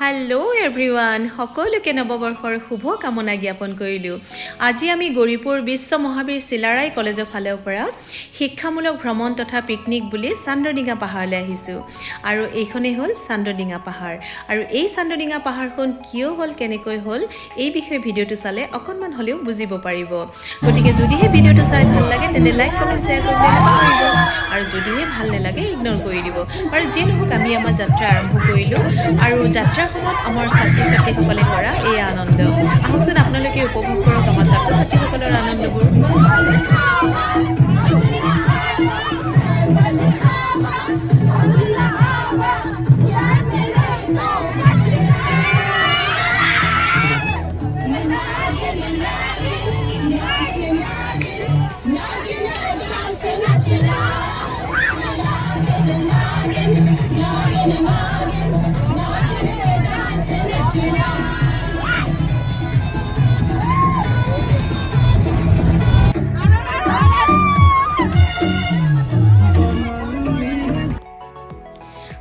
Hello' everyone সকলোকে নৱবৰ্ষৰ শুভ কামনা জ্ঞাপন কৰিলোঁ। আজি আমি গৌৰীপুৰ বিশ্ব মহাবীৰ চিলাৰায় কলেজৰ ফালৰ পৰা শিক্ষামূলক ভ্ৰমণ তথা পিকনিক বুলি চান্দৰডিঙা পাহাৰলৈ আহিছোঁ। আৰু এইখনেই হ'ল চান্দৰডিঙা পাহাৰ। আৰু এই চান্দৰডিঙা পাহাৰখন কিয় হ'ল, কেনেকৈ হ'ল, এই বিষয়ে ভিডিঅ'টো চালে অকণমান হ'লেও বুজিব পাৰিব। গতিকে যদিহে ভিডিঅ'টো চাই ভাল লাগে তেন্তে লাইক কমেণ্ট শ্বেয়াৰ কৰিবলৈ নাপাহৰিব। আৰু যদিহে ভাল নালাগে ইগন'ৰ কৰি দিব। আৰু যিয়ে নহওক আমি আমাৰ যাত্ৰা আৰম্ভ কৰিলোঁ। আৰু যাত্ৰাৰ সময়ত আমাৰ ছাত্ৰ ছাত্ৰীসকলে কৰা এই আনন্দ, আহকচোন আপোনালোকে উপভোগ কৰক আমাৰ ছাত্ৰ ছাত্ৰীসকলৰ আনন্দবোৰ।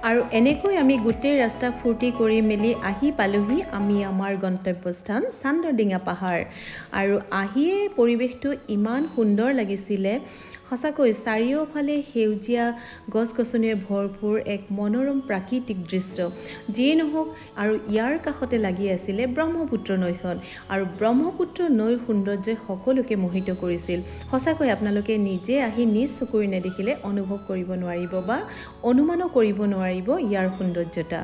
আৰু এনেকৈ আমি গোটেই ৰাস্তা ফূৰ্তি কৰি মেলি আহি পালোহি আমি আমাৰ গন্তব্যস্থান চান্দৰডিঙা পাহাৰ। আৰু আহিয়ে পৰিৱেশটো ইমান সুন্দৰ লাগিছিলে, সঁচাকৈ চাৰিওফালে সেউজীয়া গছ গছনিৰে ভৰপূৰ এক মনোৰম প্ৰাকৃতিক দৃশ্য। যিয়ে নহওক, আৰু ইয়াৰ কাষতে লাগি আছিলে ব্ৰহ্মপুত্ৰ নৈখন। আৰু ব্ৰহ্মপুত্ৰ নৈৰ সৌন্দৰ্যই সকলোকে মোহিত কৰিছিল। সঁচাকৈ আপোনালোকে নিজে আহি নিজ চকুৰে নেদেখিলে অনুভৱ কৰিব নোৱাৰিব বা অনুমানো কৰিব নোৱাৰিব ইয়াৰ সৌন্দৰ্যতা।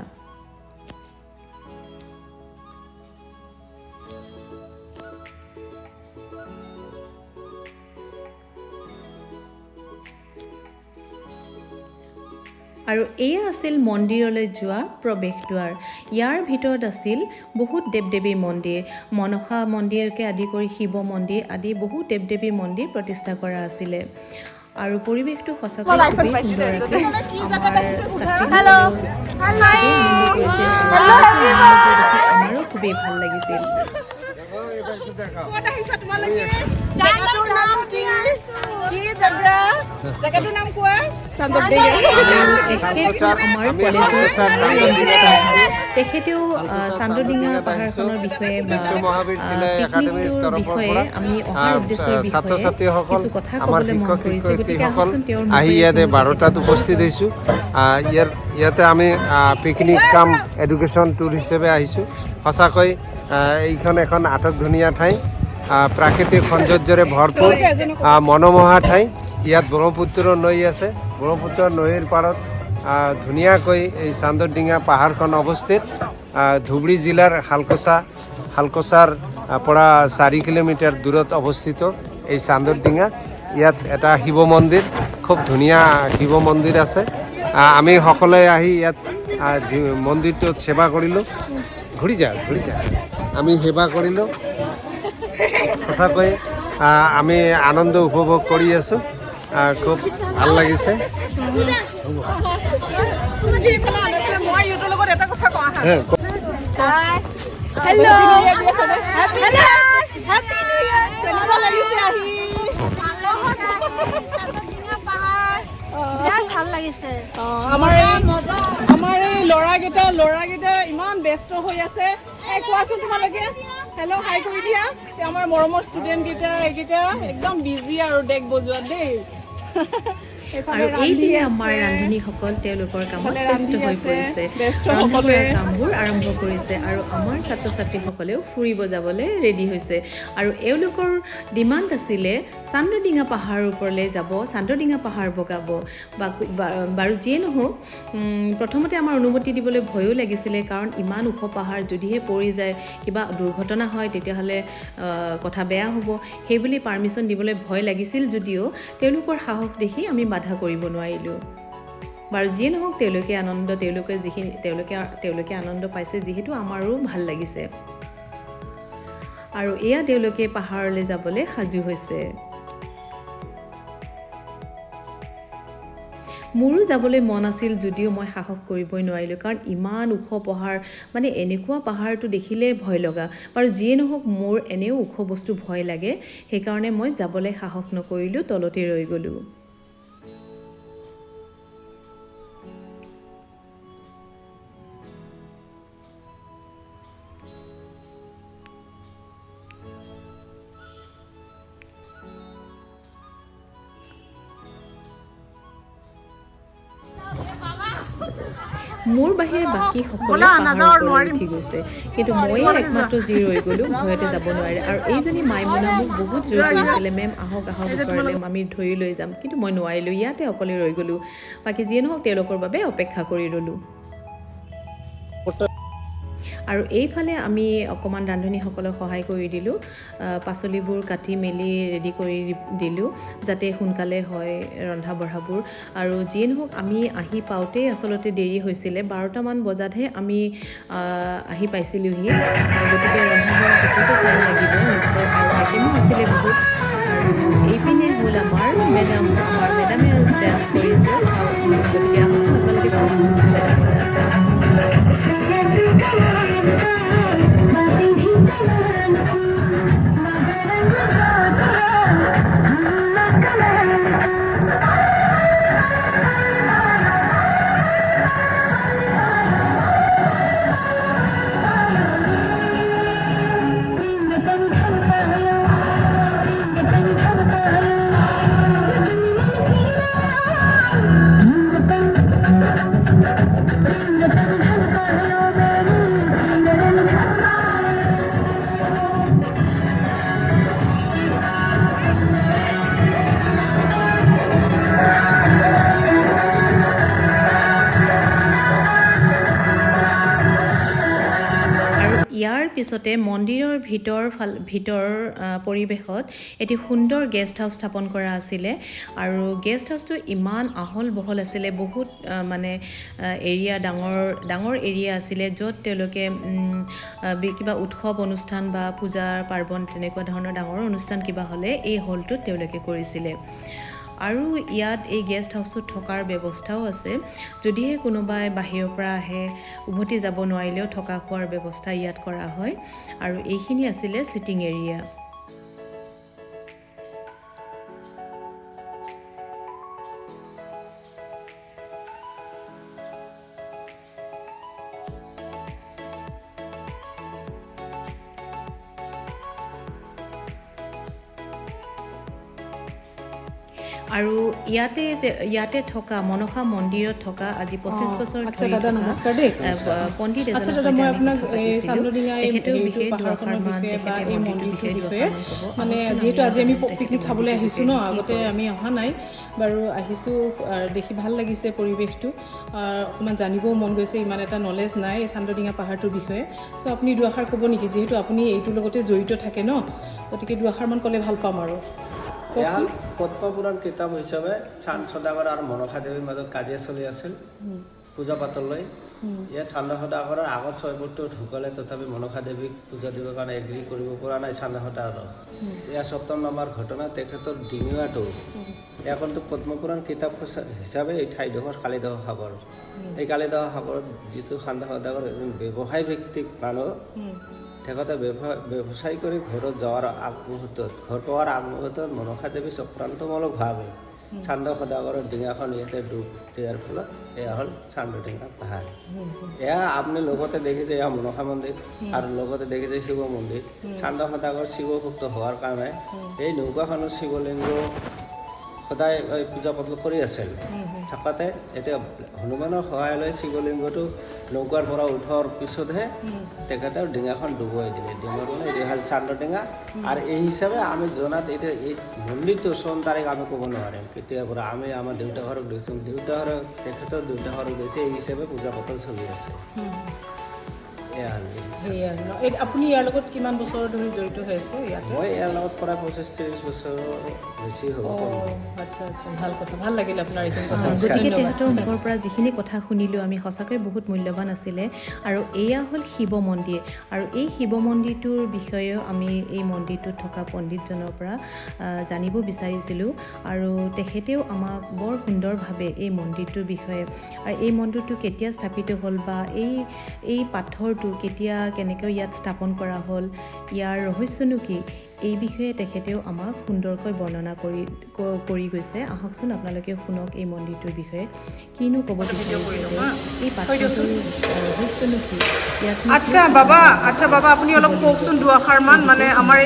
আৰু এয়া আছিল মন্দিৰলৈ যোৱা প্ৰৱেশদ্বাৰ। ইয়াৰ ভিতৰত আছিল বহুত দেৱ দেৱীৰ মন্দিৰ, মনসা মন্দিৰকে আদি কৰি শিৱ মন্দিৰ আদি বহুত দেৱ দেৱীৰ মন্দিৰ প্ৰতিষ্ঠা কৰা আছিলে। আৰু পৰিৱেশটো সঁচাকৈ খুবেই সুন্দৰ আছিল। আমাৰ ছাত্ৰীসকলেও খুবেই আনন্দ কৰিছিল। আমাৰো খুবেই ভাল লাগিছিল। তেখেতেও চান্দৰডিঙা পাহাৰখনৰ বিষয়ে বা পিকনিকটোৰ বিষয়ে আমি অহাৰ উদ্দেশ্যৰ বিষয়ে কিছু কথা ক'বলৈ মন কৰিছে। গতিকে আহকচোন তেওঁৰ আহি ইয়াতে 12টাত উপস্থিত হৈছোঁ। ইয়াতে আমি পিকনিক কাম এডুকেশ্যন টুৰ হিচাপে আহিছোঁ। সঁচাকৈ এইখন এখন আটকধুনীয়া ঠাই, প্ৰাকৃতিক সৌন্দৰ্যৰে ভৰপূৰ মনোমোহা ঠাই। ইয়াত ব্ৰহ্মপুত্ৰ নৈ আছে। ব্ৰহ্মপুত্ৰ নৈৰ পাৰত ধুনীয়াকৈ এই চান্দৰডিঙা পাহাৰখন অৱস্থিত। ধুবুৰী জিলাৰ শালকচাৰ পৰা 4 কিলোমিটাৰ দূৰত অৱস্থিত এই চান্দৰডিঙা। ইয়াত এটা শিৱ মন্দিৰ, খুব ধুনীয়া শিৱ মন্দিৰ আছে। আমি সকলোৱে আহি ইয়াত মন্দিৰটোত সেৱা কৰিলোঁ। ঘূৰি যা আমি সেৱা কৰিলোঁ। সঁচাকৈ আমি আনন্দ উপভোগ কৰি আছোঁ। খুব ভাল লাগিছে। আমাৰ এই ল'ৰাকেইটা ইমান ব্যস্ত হৈ আছে। কোৱাচোন তোমালোকে, হেল্ল' হাই কৰি দিয়া। আমাৰ মৰমৰ ষ্টুডেণ্টকেইটা এইকেইটা একদম বিজি আৰু ডেক বজোৱাত দেই। আৰু এইপিনে আমাৰ ৰান্ধনীসকল তেওঁলোকৰ কামত ব্যস্ত হৈ পৰিছে, ৰন্ধা কামবোৰ আৰম্ভ কৰিছে। আৰু আমাৰ ছাত্ৰ ছাত্ৰীসকলেও ফুৰিব যাবলৈ ৰেডি হৈছে। আৰু এওঁলোকৰ ডিমাণ্ড আছিলে চান্দৰডিঙা পাহাৰৰ ওপৰলৈ যাব, চান্দৰডিঙা পাহাৰ বগাব। বাৰু যিয়ে নহওক, প্ৰথমতে আমাৰ অনুমতি দিবলৈ ভয়ো লাগিছিলে, কাৰণ ইমান ওখ পাহাৰ, যদিহে পৰি যায় কিবা দুৰ্ঘটনা হয় তেতিয়াহ'লে কথা বেয়া হ'ব। সেইবুলি পাৰ্মিশ্যন দিবলৈ ভয় লাগিছিল যদিও তেওঁলোকৰ সাহস দেখি আমি বাধা কৰিব নোৱাৰিলোঁ। বাৰু যিয়ে নহওক, তেওঁলোকে আনন্দ পাইছে যিহেতু আমাৰো ভাল লাগিছে। আৰু এয়া তেওঁলোকে পাহাৰলৈ যাবলৈ সাজু হৈছে। মোৰো যাবলৈ মন আছিল যদিও মই সাহস কৰিবই নোৱাৰিলোঁ, কাৰণ ইমান ওখ পাহাৰ, মানে এনেকুৱা পাহাৰটো দেখিলে ভয় লগা। বাৰু যিয়ে নহওক, মোৰ এনেও ওখ বস্তু ভয় লাগে, সেইকাৰণে মই যাবলৈ সাহস নকৰিলোঁ, তলতে ৰৈ গ'লোঁ। মোৰ বাহিৰে বাকী সকলোৱে পাহাৰৰ ওপৰলৈ উঠি গৈছে, কিন্তু ময়ে একমাত্ৰ যি ৰৈ গ'লোঁ, ভয়তে যাব নোৱাৰে। আৰু এইজনী মাইমুনা মোক বহুত জোৰ কৰিছিলে, মেম আহক আহক ওপৰলৈ, আমি ধৰি লৈ যাম, কিন্তু মই নোৱাৰিলোঁ, ইয়াতে অকলে ৰৈ গ'লোঁ। বাকী যিয়ে নহওক তেওঁলোকৰ বাবে অপেক্ষা কৰি ৰ'লোঁ। আৰু এইফালে আমি অকণমান ৰান্ধনীসকলক সহায় কৰি দিলোঁ, পাচলিবোৰ কাটি মেলি ৰেডি কৰি দিলোঁ যাতে সোনকালে হয় ৰন্ধা বঢ়াবোৰ। আৰু যিয়ে নহওক আমি আহি পাওঁতেই আচলতে দেৰি হৈছিলে, 12টামান বজাতহে আমি আহি পাইছিলোঁহি, গতিকে ৰন্ধা বঢ়া ক্ষেত্ৰতো টাইম লাগিব নিশ্চয়, আৰু আইটেমো আছিলে বহুত। আৰু এইপিনে হ'ল আমাৰ মেডামে ডান্স কৰিছে, গতিকে আহকচোন আপোনালোকে চাওক মেডামৰ ডান্স। ইয়াৰ পিছতে মন্দিৰৰ ভিতৰ পৰিৱেশত এটি সুন্দৰ গেষ্ট হাউচ স্থাপন কৰা আছিলে, আৰু গেষ্ট হাউচটো ইমান আহল বহল আছিলে, বহুত মানে এৰিয়া ডাঙৰ এৰিয়া আছিলে, য'ত তেওঁলোকে কিবা উৎসৱ অনুষ্ঠান বা পূজা পাৰ্বণ তেনেকুৱা ধৰণৰ ডাঙৰ অনুষ্ঠান কিবা হ'লে এই হলটোত তেওঁলোকে কৰিছিলে। আৰু ইয়াত এই গেষ্ট হাউচত থকাৰ ব্যৱস্থাও আছে, যদিহে কোনোবাই বাহিৰৰ পৰা আহে উভতি যাব নোৱাৰিলেও থকা খোৱাৰ ব্যৱস্থা ইয়াত কৰা হয়। আৰু এইখিনি আছিলে ছিটিং এৰিয়া। আৰু ইয়াতে থকা মনসা মন্দিৰত থকা আজি 25 বছৰ ধৰি পণ্ডিত এজনৰ তেখেতৰ বিষয়ে দুআষাৰমান তেখেতে মন্দিৰটোৰ বিষয়ে মানে যিহেতু আজি আমি পিকনিক খাবলৈ আহিছোঁ ন, আগতে আমি অহা নাই বাৰু, আহিছোঁ দেখি ভাল লাগিছে পৰিৱেশটো, অকণমান জানিবও মন গৈছে, ইমান এটা নলেজ নাই এই চান্দডিঙা পাহাৰটোৰ বিষয়ে। চ' আপুনি দুআষাৰ ক'ব নেকি, যিহেতু আপুনি এইটোৰ লগতে জড়িত থাকে ন, গতিকে দুআষাৰমান ক'লে ভাল পাম আৰু। পদ্মপুৰাণ কিতাপ হিচাপে চান্দ সদাগৰ আৰু মনসা দেৱীৰ মাজত কাজিয়া চলি আছিল পূজা পাতললৈ। ইয়াত চান্দ সদাগৰৰ আগত 6 বছৰ ঢুকালে, তথাপি মনসা দেৱীক পূজা দিবৰ কাৰণে এগ্ৰী কৰিব পৰা নাই চান্দ সদাগৰক। ইয়াৰ 7ম নম্বৰ ঘটনা তেখেতৰ ডিঙিয়াটো এখনটো পদ্মপুৰাণ কিতাপ হিচাপে এই ঠাইডোখৰ কালিদাহ সাগৰ। এই কালিদাহ সাগৰত যিটো চান্দ সদাগৰ এজন ব্যৱসায় ভিত্তিক মানুহ, তেখেতে ব্যৱসায় কৰি ঘৰত যোৱাৰ ঘৰ পোৱাৰ আগমুহূৰ্তত মনসা দেৱী চক্ৰান্তমূলকভাৱে চান্দ সদাগৰৰ ডিঙাখন ইয়াতে ডুব দিয়াৰ ফলত এয়া হ'ল চান্দডিঙা পাহাৰ। এয়া আপুনি লগতে দেখিছে এয়া মনসা মন্দিৰ, আৰু লগতে দেখিছে শিৱ মন্দিৰ। চান্দ সদাগৰ শিৱভক্ত হোৱাৰ কাৰণে এই নৌকাখনৰ শিৱলিংগ সদায় পূজা পাতল কৰি আছিল। থাকোঁতে এতিয়া হনুমানৰ সহায় লৈ শিৱলিংগটো নৌকাৰ পৰা উঠোৱাৰ পিছতহে তেখেতৰ ডিঙাখন ডুবুৱাই দিলে। ডিঙাৰ মানে এইটো হ'ল চান্দডিঙা। আৰু এই হিচাপে আমি জনাত এতিয়া এই মন্দিৰটো চন তাৰিখ আমি ক'ব নোৱাৰিম কেতিয়াৰ পৰা। আমি আমাৰ দেউতা ঘৰক গৈছোঁ, তেখেতৰ দেউতা ঘৰক গৈছে, এই হিচাপে পূজা পাতল চলি আছে। আপুনি ইয়াৰ লগত কিমান বছৰ ধৰি জড়িত হৈ আছে? মই ইয়াৰ লগত প্ৰায় 25-30 বছৰ বেছি হ'ব। আচ্ছা আচ্ছা, ভাল কথা, ভাল লাগিল আপোনাৰ এইখিনি কথা। গতিকে তেখেতৰ মুখৰ পৰা যিখিনি কথা শুনিলোঁ আমি সঁচাকৈ বহুত মূল্যৱান আছিলে। আৰু এয়া হ'ল শিৱ মন্দিৰ, আৰু এই শিৱ মন্দিৰটোৰ বিষয়েও আমি এই মন্দিৰটোত থকা পণ্ডিতজনৰ পৰা জানিব বিচাৰিছিলোঁ, আৰু তেখেতেও আমাক বৰ সুন্দৰভাৱে এই মন্দিৰটোৰ বিষয়ে, আৰু এই মন্দিৰটো কেতিয়া স্থাপিত হ'ল বা এই পাথৰটো কেতিয়া কেনেকৈ ইয়াত স্থাপন কৰা হ'ল, ইয়াৰ ৰহস্যনো কি, এই বিষয়ে তেখেতেও আমাক সুন্দৰকৈ বৰ্ণনা কৰি গৈছে। আহকচোন আপোনালোকে শুনক এই মন্দিৰটোৰ বিষয়ে কিনো ক'ব বিচাৰিছে এই পাথৰটোৰ ৰহস্যনো কি। আচ্ছা বাবা আপুনি অলপ কওকচোন দুআষাৰমান। মানে আমাৰ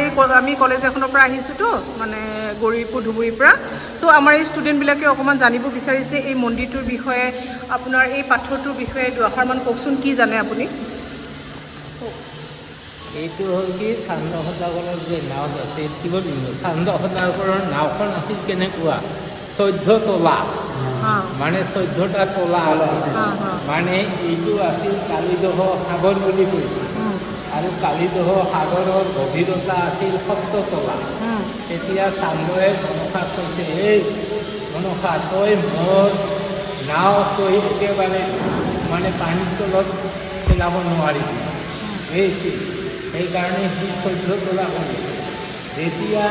আমি কলেজ এখনৰ পৰা আহিছোঁতো, মানে গৌৰীপুৰ ধুবুৰীৰ পৰা। চ' আমাৰ এই ষ্টুডেণ্টবিলাকে অকণমান জানিব বিচাৰিছে এই মন্দিৰটোৰ বিষয়ে, আপোনাৰ এই পাথৰটোৰ বিষয়ে দুআষাৰমান কওকচোন, কি জানে আপুনি? এইটো হ'ল কি চান্দ সদাগৰৰ যে নাও আছিল শিৱলিংগ, চান্দ সদাগৰৰ নাওখন আছিল কেনেকুৱা 14 তলা, মানে 14টা তলা আছিল। মানে এইটো আছিল কালিদহ সাগৰ বুলি কৈছিল, আৰু কালিদহ সাগৰৰ গভীৰতা আছিল 17 তলা। তেতিয়া চান্দই মনসাক কৈছে, এই মনসা তই মোৰ নাও তই একেবাৰে মানে পানীৰ তলত পেলাব নোৱাৰিবি। সেইকাৰণে সি 14 তলা কৰিছে। যেতিয়া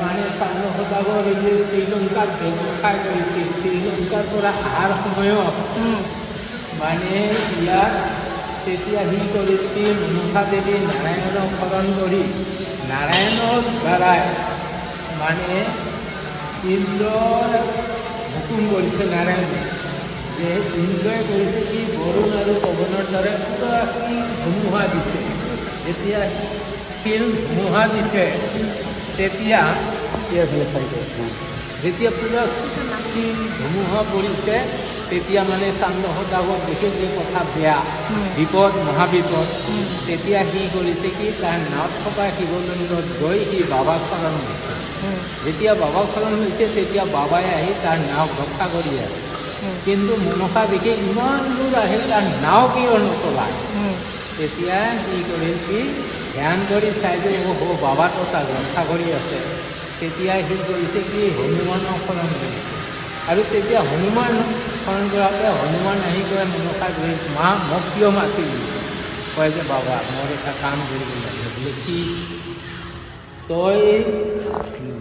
মানে চান্দ সদাগৰ যে শ্ৰীলংকাত ব্যৱসায় কৰিছিল, শ্ৰীলংকাৰ পৰা অহাৰ সময়ত মানে ইয়াত তেতিয়া সি কৰিছিল মনসা দেৱী নাৰায়ণক শৰণ কৰি নাৰায়ণৰ দ্বাৰাই মানে ইন্দ্ৰৰ হুকুম কৰিছে নাৰায়ণে, যে ইন্দ্ৰই কৰিছে কি বৰুণ আৰু পৱনৰ দ্বাৰা পুৰা ধুমুহা দিছে। যেতিয়া শিল ধুমুহা দিছে তেতিয়া পুৰা শিল ধুমুহা পৰিছে, তেতিয়া মানে চান্দ সদাগৰ দেখে যে কথা বেয়া, বিপদ মহাবিপদ। তেতিয়া সি কৰিছে কি তাৰ নাৱত থকা শিৱলিংগত গৈ সি বাবাক শৰণ লৈছে। যেতিয়া বাবাক শৰণ লৈছে তেতিয়া বাবাই আহি তাৰ নাও ৰক্ষা কৰি আছে। কিন্তু মনসা দেখি ইমান দূৰ আহিল, তাৰ নাও কিয় নচলায়? তেতিয়া কি কৰিল কি ধ্যান কৰি চাই যে বাবাটো তাক ৰক্ষা কৰি আছে। তেতিয়া সি কৰিছে কি হনুমানক শৰণ কৰিছে, আৰু তেতিয়া হনুমান শৰণ কৰাতে হনুমান আহি গৈ মনসাক গৈ মা মোক কিয় মাতিলি? কয় যে বাবা মোৰ এটা কাম কৰিব লাগে। বোলে কি? তই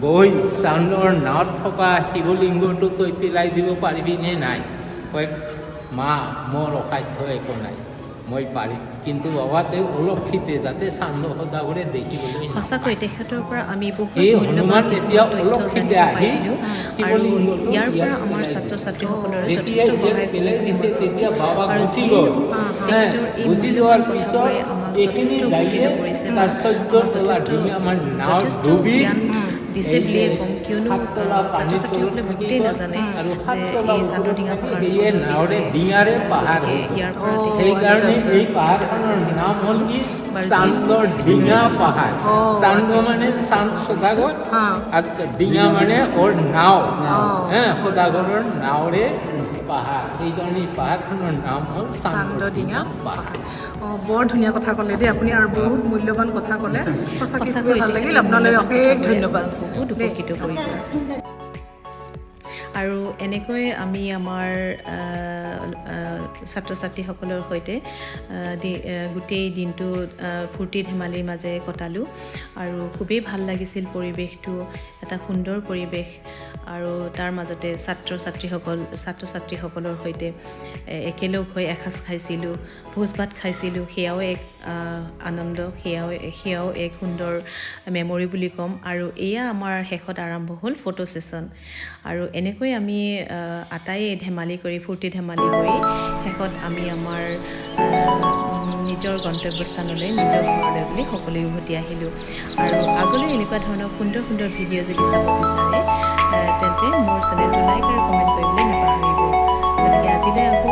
গৈ চান্দৰ নাৱত থকা শিৱলিংগটো তই পেলাই দিব পাৰিবি নে নাই? কয় মা মোৰ অসাধ্য একো নাই, মই পাৰিম। কিন্তু বাবা তেওঁ অলক্ষিতে যাতে চান্দ সদাগৰে দেখিবলৈ সঁচাকৈ তেখেতৰ পৰা আমি বহুত এই মূল্যৱান হনুমান তেতিয়া কিছুমান তথ্য অলক্ষিতে জানিব আহি পাৰিলোঁ, আৰু শিৱলিংগটো ইয়াৰ পৰা ইয়াত আমাৰ পেলাই ছাত্ৰ দিছে। ছাত্ৰীসকলৰো যেতিয়া যথেষ্ট ইয়াত সহায় পেলাই দিছে তেতিয়া বাবা আৰু গুচি যিয়ে গ'ল। নহওক তেখেতৰ এই গুচি মূল্যৱান যোৱাৰ পিছত কথাবোৰে আমাক এইখিনি যথেষ্ট যাইয়ে উপকৃত কৰিছে, তাৰ আমাক 14 তলা ধুমি আমাৰ নাও ডুবি জ্ঞান দিছে বুলিয়ে ক'ম, কিয়নো 7 তলা ছাত্ৰ পানীৰ ছাত্ৰীসকলে তলত বহুতেই থাকি নাজানে আৰু যে 7 তলা এই ওপৰত চান্দডিঙা থাকি পাহাৰ সেয়ে নাৱৰে ডিঙাৰে পাহাৰ হৈ গ'ল। ইয়াৰ পৰা সেইকাৰণে এই পাহাৰখনৰ নাম হ'ল কি চান্দৰ ডিঙা পাহাৰ। চান্দ মানে চান্দ সদাগৰ, আৰু ডিঙা মানে ওৰ নাও, সদাগৰৰ নাৱৰে পাহাৰ। সেইকাৰণে এই পাহাৰখনৰ নাম হ'ল চান্দডিঙা পাহাৰ। বৰ ধুনীয়া কথা ক'লে দেই আপুনি, আৰু বহুত মূল্যৱান কথা ক'লে। সঁচাকৈ ভাল লাগিল, তেখেতে আপোনালৈ অশেষ ধন্যবাদ। বহুত উপকৃত কৰিব। আৰু এনেকৈ আমি আমাৰ ছাত্ৰ ছাত্ৰীসকলৰ সৈতে গোটেই দিনটো ফূৰ্তি ধেমালিৰ মাজেৰে কটালোঁ, আৰু খুবেই ভাল লাগিছিল পৰিৱেশটো, এটা সুন্দৰ পৰিৱেশ। আৰু তাৰ মাজতে ছাত্ৰ ছাত্ৰীসকলৰ সৈতে একেলগ হৈ এসাঁজ খাইছিলোঁ, ভোজ ভাত খাইছিলোঁ, সেয়াও এক আনন্দ, সেয়াও এক সুন্দৰ মেমৰি বুলি ক'ম। আৰু এয়া আমাৰ শেষত আৰম্ভ হ'ল ফটো ছেশ্যন, আৰু এনেকৈ আমি আটাইয়ে ধেমালি কৰি ফূৰ্তি ধেমালি কৰি শেষত আমি আমাৰ নিজৰ গন্তব্যস্থানলৈ, নিজৰ ঘৰলৈ বুলি সকলোৱে উভতি আহিলোঁ। আৰু আগলৈ এনেকুৱা ধৰণৰ সুন্দৰ সুন্দৰ ভিডিঅ' যদি চাব বিচাৰে তেন্তে মোৰ চেনেলটো লাইক আৰু কমেণ্ট কৰিবলৈ নাপাহৰিব। গতিকে আজিলৈ আকৌ